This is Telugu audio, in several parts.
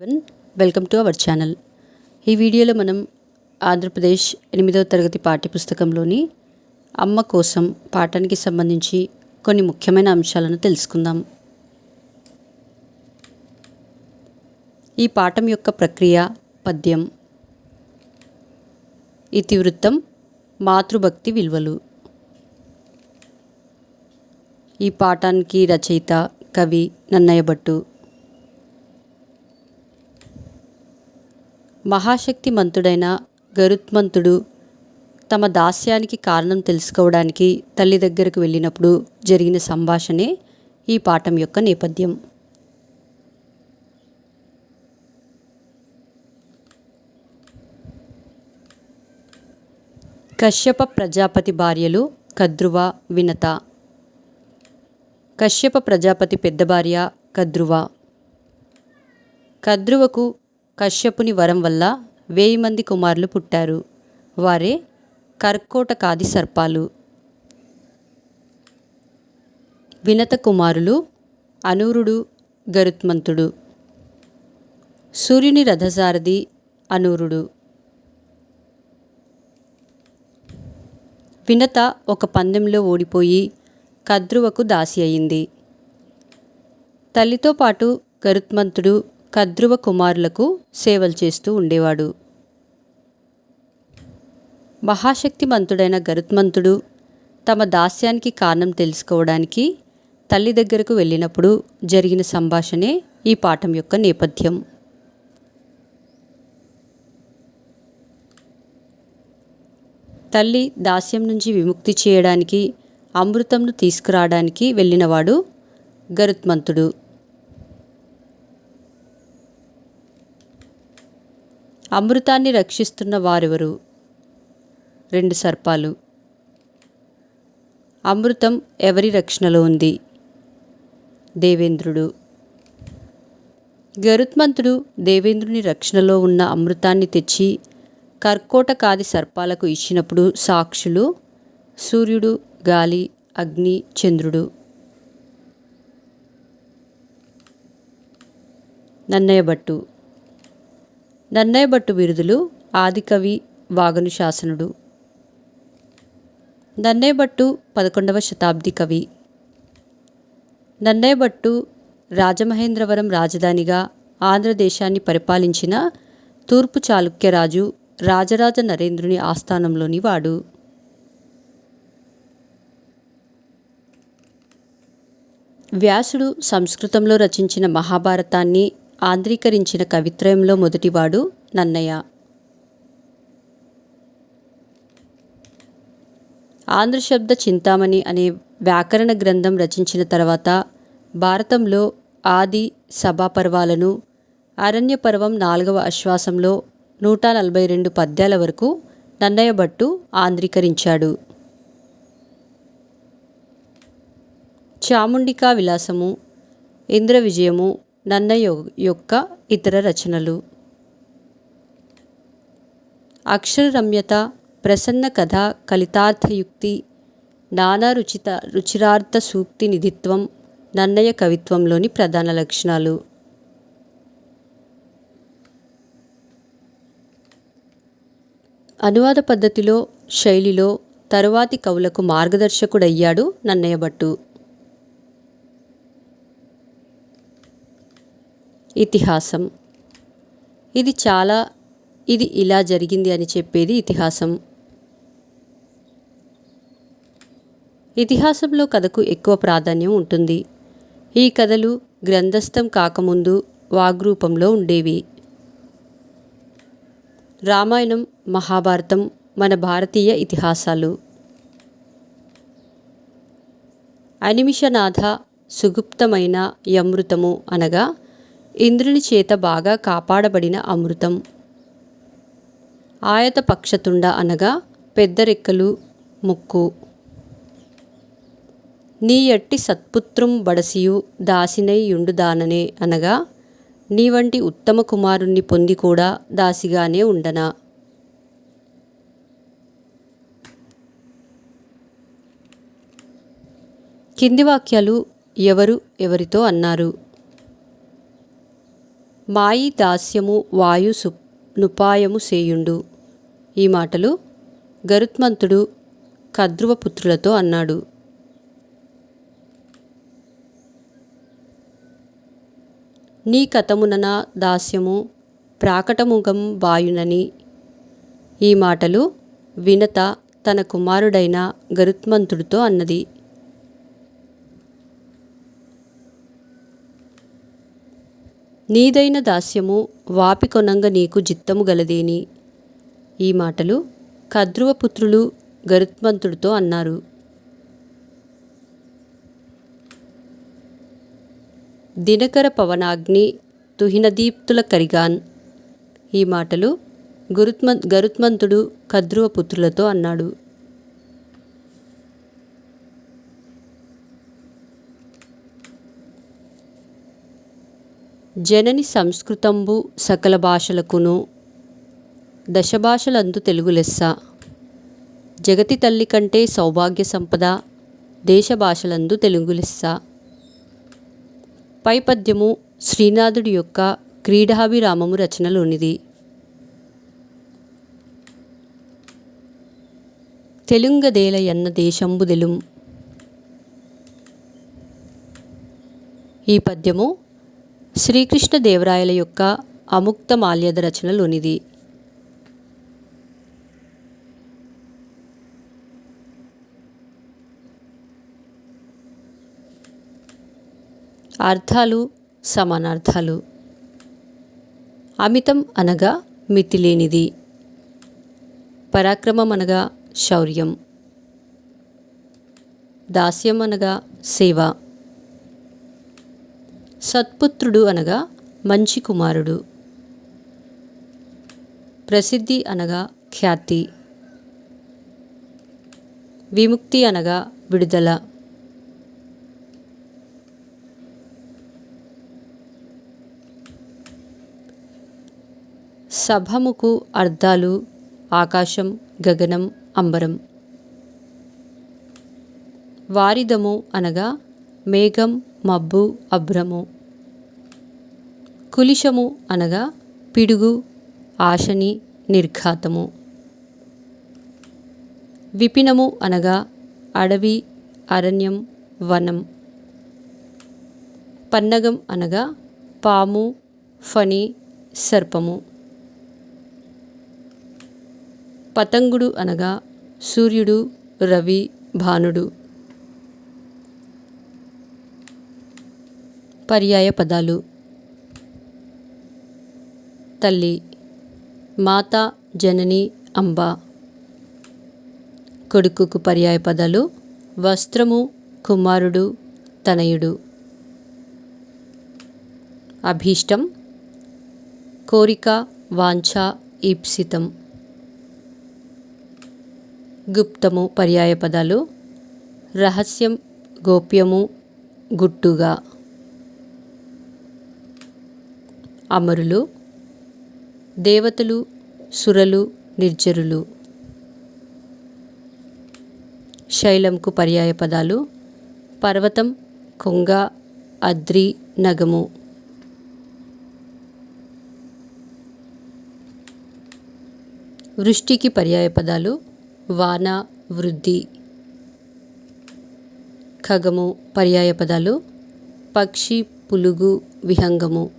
Welcome to our channel. ఈ వీడియోలో మనం ఆంధ్రప్రదేశ్ 8వ తరగతి పాఠ్యపుస్తకంలోని అమ్మ కోసం పాఠానికి సంబంధించి కొన్ని ముఖ్యమైన అంశాలను తెలుసుకుందాం. ఈ పాఠం యొక్క ప్రక్రియ పద్యం, ఇతివృత్తం, మాతృభక్తి విలువలు. ఈ పాఠానికి రచయిత కవి నన్నయ్య భట్టు. మహాశక్తిమంతుడైన గరుత్మంతుడు తమ దాస్యానికి కారణం తెలుసుకోవడానికి తల్లి దగ్గరకు వెళ్ళినప్పుడు జరిగిన సంభాషణే ఈ పాఠం యొక్క నేపథ్యం. కశ్యప ప్రజాపతి భార్యలు కద్రువ, వినత. కశ్యప ప్రజాపతి పెద్ద భార్య కద్రువ. కద్రువకు కశ్యపుని వరం వల్ల 1000 మంది కుమారులు పుట్టారు. వారే కర్కోటకాది సర్పాలు. వినత కుమారులు అనూరుడు, గరుత్మంతుడు. సూర్యుని రథసారథి అనూరుడు. వినత ఒక పందెంలో ఓడిపోయి కద్రువకు దాసి అయింది. తల్లితో పాటు గరుత్మంతుడు కద్రువ కుమారులకు సేవలు చేస్తూ ఉండేవాడు. మహాశక్తిమంతుడైన గరుత్మంతుడు తమ దాస్యానికి కారణం తెలుసుకోవడానికి తల్లి దగ్గరకు వెళ్ళినప్పుడు జరిగిన సంభాషణే ఈ పాఠం యొక్క నేపథ్యం. తల్లి దాస్యం నుంచి విముక్తి చేయడానికి అమృతంను తీసుకురావడానికి వెళ్ళినవాడు గరుత్మంతుడు. అమృతాన్ని రక్షిస్తున్న వారెవరు? 2 సర్పాలు. అమృతం ఎవరి రక్షణలో ఉంది? దేవేంద్రుడు. గరుత్మంతుడు దేవేంద్రుని రక్షణలో ఉన్న అమృతాన్ని తెచ్చి కర్కోటకాది సర్పాలకు ఇచ్చినప్పుడు సాక్షులు సూర్యుడు, గాలి, అగ్ని, చంద్రుడు. నన్నయ్య భట్టు. నన్నయ్య భట్టు బిరుదులు ఆదికవి, వాగను శాసనుడు. నన్నయ్య భట్టు 11వ శతాబ్ది కవి. నన్నయ్య భట్టు రాజమహేంద్రవరం రాజధానిగా ఆంధ్రదేశాన్ని పరిపాలించిన తూర్పు చాళుక్యరాజు రాజరాజ నరేంద్రుని ఆస్థానంలోని వాడు. వ్యాసుడు సంస్కృతంలో రచించిన మహాభారతాన్ని ఆంధ్రీకరించిన కవిత్రయంలో మొదటివాడు నన్నయ్య. ఆంధ్రశబ్ద చింతామణి అనే వ్యాకరణ గ్రంథం రచించిన తర్వాత భారతంలో ఆది, సభాపర్వాలను, అరణ్య పర్వం 4వ ఆశ్వాసంలో 142 పద్యాల వరకు నన్నయ్య భట్టు ఆంధ్రీకరించాడు. చాముండికా విలాసము, ఇంద్ర విజయము నన్నయ్య యొక్క ఇతర రచనలు. అక్షర రమ్యత, ప్రసన్న కథ, కలితార్థయుక్తి, నానా రుచిరార్థ సూక్తి నిధిత్వం నన్నయ్య కవిత్వంలోని ప్రధాన లక్షణాలు. అనువాద పద్ధతిలో, శైలిలో తరువాతి కవులకు మార్గదర్శకుడయ్యాడు నన్నయ్య భట్టు. ఇతిహాసం. ఇది ఇలా జరిగింది అని చెప్పేది ఇతిహాసం. ఇతిహాసంలో కథకు ఎక్కువ ప్రాధాన్యం ఉంటుంది. ఈ కథలు గ్రంథస్థం కాకముందు వాగ్రూపంలో ఉండేవి. రామాయణం, మహాభారతం మన భారతీయ ఇతిహాసాలు. అనిమిషనాథ సుగుప్తమైన యమృతము అనగా ఇంద్రుని చేత బాగా కాపాడబడిన అమృతం. ఆయత పక్షతుండ అనగా పెద్ద రెక్కలు, ముక్కు. నీ యట్టి సత్పుత్రం బడసియు దాసినై యుండుదాననే అనగా నీ వంటి ఉత్తమ కుమారుణ్ణి పొంది కూడా దాసిగానే ఉండనా. కింది వాక్యాలు ఎవరు ఎవరితో అన్నారు? మాయి దాస్యము వాయు నుపాయము సేయుండు. ఈ మాటలు గరుత్మంతుడు కద్రువపుత్రులతో అన్నాడు. నీ కథమునన దాస్యము ప్రాకటముగం వాయునని. ఈ మాటలు వినత తన కుమారుడైన గరుత్మంతుడితో అన్నది. నీదైన దాస్యము వాపికొనంగ నీకు జిత్తము గలదేని. ఈ మాటలు కద్రువపుత్రులు గరుత్మంతుడితో అన్నారు. దినకర పవనాగ్ని తుహినదీప్తుల కరిగాన్. ఈ మాటలు గరుత్మంతుడు కద్రువపుత్రులతో అన్నాడు. జనని సంస్కృతంబు సకల భాషలకును దశభాషలందు తెలుగు లెస్స. జగతి తల్లి కంటే సౌభాగ్య సంపద దేశ భాషలందు తెలుగు లెస్స. పై పద్యము శ్రీనాథుడి యొక్క క్రీడాభిరామము రచనలోనిది. తెలుంగదేలయన్న దేశంబు దెలుం. ఈ పద్యము శ్రీకృష్ణదేవరాయల యొక్క అముక్తమాల్యద రచనలోనిది. అర్థాలు సమానార్థాలు. అమితం అనగా మితిలేనిది. పరాక్రమం అనగా శౌర్యం. దాస్యం అనగా సేవ. సత్పుత్రుడు అనగా మంచి కుమారుడు. ప్రసిద్ధి అనగా ఖ్యాతి. విముక్తి అనగా విడుదల. సభముకు అర్థాలు ఆకాశం, గగనం, అంబరం. వారిదము అనగా మేఘం, మబ్బు, అభ్రము. కులిశము అనగా పిడుగు, ఆశని, నిర్ఘాతము. విపినము అనగా అడవి, అరణ్యం, వనం. పన్నగం అనగా పాము, ఫణి, సర్పము. పతంగుడు అనగా సూర్యుడు, రవి, భానుడు. పర్యాయ పదాలు. తల్లి మాత, జనని, అంబ. కొడుకుకు పర్యాయ పదాలు వస్త్రము, కుమారుడు, తనయుడు. అభీష్టం కోరిక, వాంఛ, ఈప్సితం. గుప్తము పర్యాయ పదాలు రహస్యం, గోప్యము, గుట్టుగా. అమరులు దేవతలు, సురలు, నిర్జరులు. శైలంకు పర్యాయ పదాలు పర్వతం, కొంగ, అద్రి, నగము. వృష్టికి పర్యాయ పదాలు వాన, వృద్ధి. ఖగము పర్యాయ పదాలు పక్షి, పులుగు, విహంగము.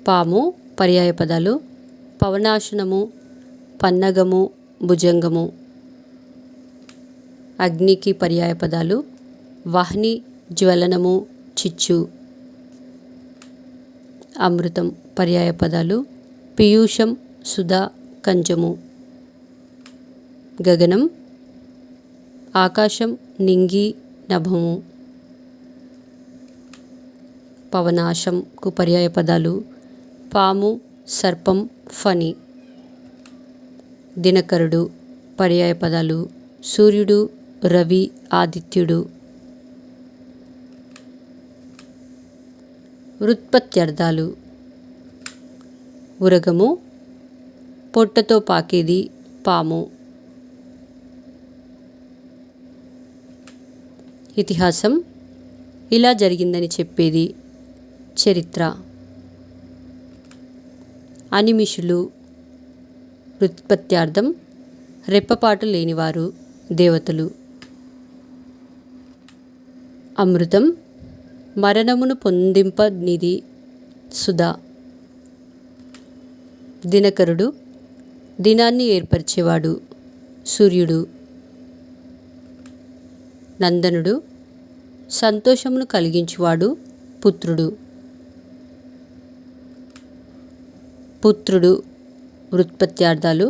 పాము పర్యాయ పదాలు పవనాశనము, పన్నగము, భుజంగము. అగ్నికి పర్యాయ పదాలు వాహ్ని, జ్వలనము, చిచ్చు. అమృతం పర్యాయ పదాలు పీయూషం, సుధా, కంజము. గగనం ఆకాశం, నింగి, నభము. పవనాశంకు పర్యాయ పదాలు పాము, సర్పం, ఫణి. దినకరుడు పర్యాయ పదాలు సూర్యుడు, రవి, ఆదిత్యుడు. వృత్పత్త్యర్థాలు ఉరగము పొట్టతో పాకేది, పాము. ఇతిహాసం ఇలా జరిగిందని చెప్పేది, చరిత్ర. అనిమిషులు వ్యుత్పత్త్యార్థం రెప్పపాటు లేనివారు, దేవతలు. అమృతం మరణమును పొందింపనిది, సుధా. దినకరుడు దినాన్ని ఏర్పరిచేవాడు, సూర్యుడు. నందనుడు సంతోషమును కలిగించువాడు, పుత్రుడు. పుత్రుడు వ్యుత్పత్త్యార్థాలు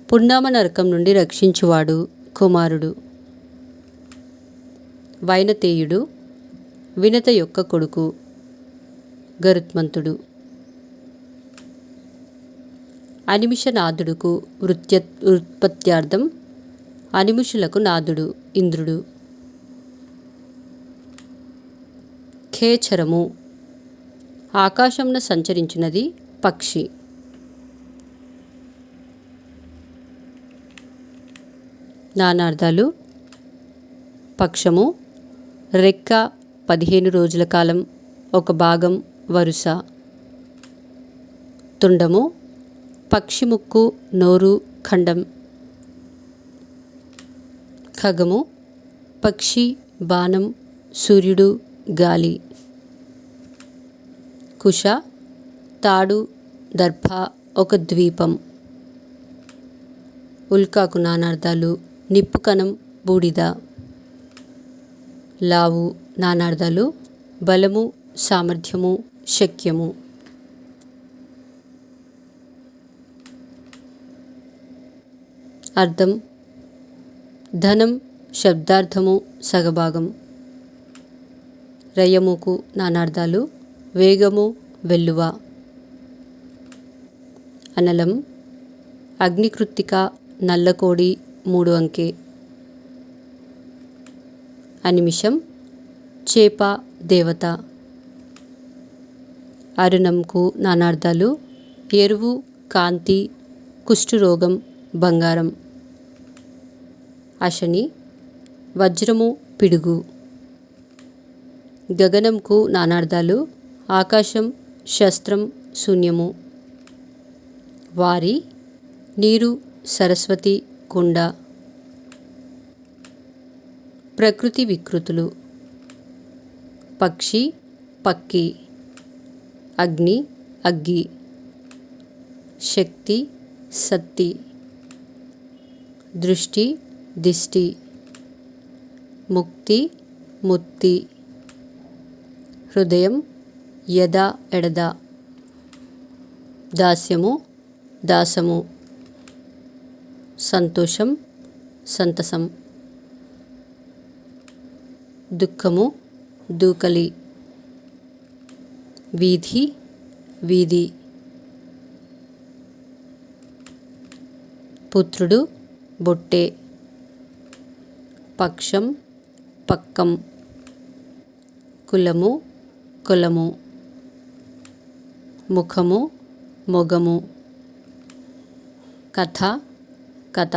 పున్నామ నరకం నుండి రక్షించువాడు, కుమారుడు. వైనతేయుడు వినత యొక్క కొడుకు, గరుత్మంతుడు. అనిమిషనాథుడుకు వ్యుత్పత్త్యార్థం అనిమిషులకు నాథుడు, ఇంద్రుడు. ఖేచరము ఆకాశమున సంచరించినది, పక్షి. నానార్థాలు. పక్షము రెక్క 15 రోజుల కాలం, ఒక భాగం వరుస. తుండము పక్షి ముక్కు, నోరు, ఖండం. ఖగము పక్షి, బాణం, సూర్యుడు, గాలి. కుశ తాడు, దర్భ, ఒక ద్వీపం. ఉల్కాకు నానార్థాలు నిప్పు కణం, బూడిద. లావు నానార్థాలు బలము, సామర్థ్యము, శక్యము. అర్థం ధనం, శబ్దార్థము, సగభాగం. రయముకు నానార్థాలు వేగము, వెల్లువ. అనలం అగ్నికృత్తిక, నల్లకోడి, 3 అంకె. అనిమిషం చేప, దేవత. అరుణంకు నానార్థాలు ఎరువు, కాంతి, కుష్ఠరోగం, బంగారం. అశని వజ్రము, పిడుగు. గగనంకు నానార్థాలు ఆకాశం, శస్త్రం, శూన్యము. వారి నీరు, సరస్వతి, కుండ. ప్రకృతి వికృతులు. పక్షి, పక్కి. అగ్ని, అగ్గి. శక్తి, సత్తి. దృష్టి, దిష్టి. ముక్తి, ముత్తి. హృదయం, యద, ఎడద. దాస్యము, దాసము. సంతోషం, సంతసం. దుఃఖము, దూకలి. వీధి, వీధి. పుత్రుడు, బొట్టె. పక్షం, పక్కం. కులము, కులము. ముఖము, మొగము. కథ, కథ.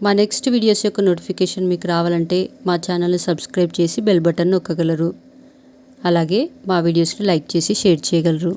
మా నెక్స్ట్ వీడియోస్ యొక్క నోటిఫికేషన్ మీకు రావాలంటే మా ఛానల్ని సబ్స్క్రైబ్ చేసి బెల్ బటన్ నొక్కగలరు. అలాగే మా వీడియోస్ని లైక్ చేసి షేర్ చేయగలరు.